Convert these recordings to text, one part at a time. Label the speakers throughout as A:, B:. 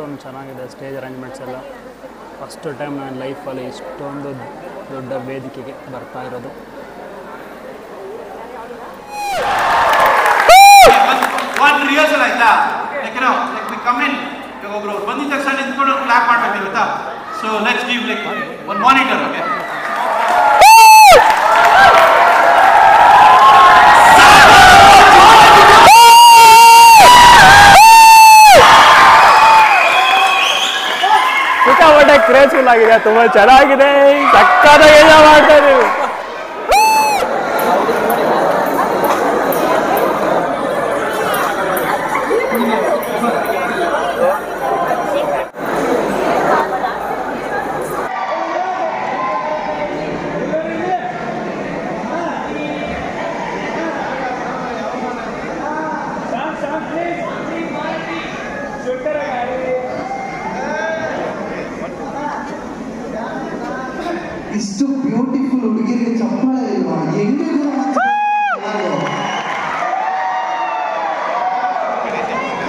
A: ಅಷ್ಟೊಂದು ಚೆನ್ನಾಗಿದೆ stage arrangements ಎಲ್ಲ. ಫಸ್ಟ್ ಟೈಮ್ ನಾನು ಲೈಫಲ್ಲಿ ಇಷ್ಟೊಂದು ದೊಡ್ಡ ವೇದಿಕೆಗೆ ಬರ್ತಾ ಇರೋದು.
B: ಒಂದು ರಿಹರ್ಸಲ್ ಆಯ್ತಾ? ಯಾಕೆನೋ ಲೈಕ್ ವಿ ಕಮ್ ಇನ್, ಈಗ ಒಬ್ರು ಬಂದಿದ್ದ ತಕ್ಷಣ ನಿಂತ್ಕೊಂಡು ಕ್ಲಾಪ್ ಮಾಡಬೇಕಿರುತ್ತಾ? ಸೊ ಲೆಟ್ಸ್ ಗಿವ್ ಲೈಕ್ ಒಂದು ಮಾನಿಟರ್. ಓಕೆ,
A: ಸಿಕ್ಕಾಪಟ್ಟೆ ಕ್ರೇಜ್ಫುಲ್ ಆಗಿದೆ, ತುಂಬ ಚೆನ್ನಾಗಿದೆ, ಸಕ್ಕತ್ತಾಗಿ ಎಂಜಾಯ್ ಮಾಡ್ತಾ ಇದೀವಿ.
C: ಇಷ್ಟು ಬ್ಯೂಟಿಫುಲ್ ಹುಡುಗಿರಿಗೆ ಚಪ್ಪಳ ಇಲ್ವಾ? ಹೆಂಗೆ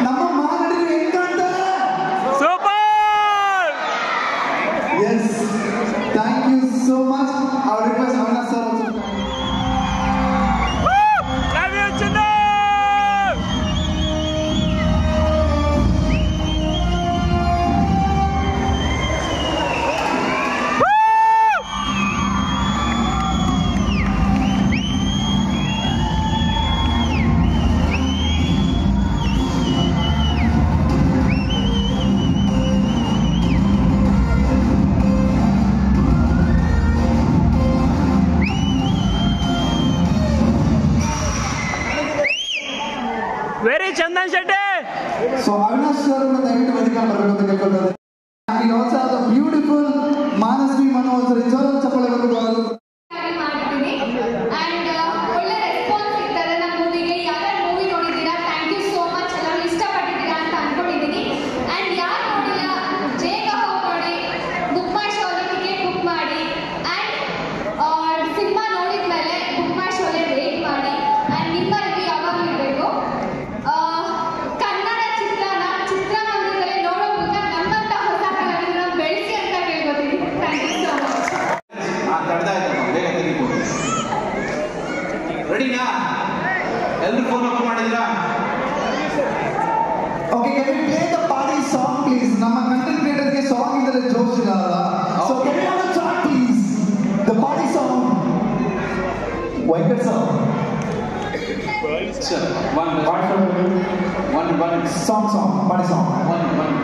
C: ನಮ್ಮ ಮಾನವರು ಹೆಂಗ್ ಕಾಣ್ತಾರೆ?
A: Super!
C: Yes, thank you so much. Our request Avinash sir also.
A: Very Chandan Shetty.
C: So Avinash sir ದಯವಿಟ್ಟು ವೇದಿಕೆ ಬರಬೇಕು ಅಂತ ಕೇಳ್ಕೊಳ್ತಾರೆ. And also the beautiful Manasvi Manohar sir ಜೋರ ಚಪ್ಪಳೆ ಬಂದು
B: ರೆಡಿನಾ? ಎಲ್ಲರೂ ಫೋನ್ ಓಪನ್ ಮಾಡಿದ್ರಾ?
C: Okay, can we play the party song please? ನಮ್ಮ ಕಂಟೆಂಟ್ ಕ್ರಿಯೇಟರ್ಗೆ ಸಾಂಗ್ ಇದ್ರೆ ಜೋಶ್ ಇರಲ್ಲ. So can we have a track please? The party song. Venkat sir.
B: Sir, one song, party song.
C: One.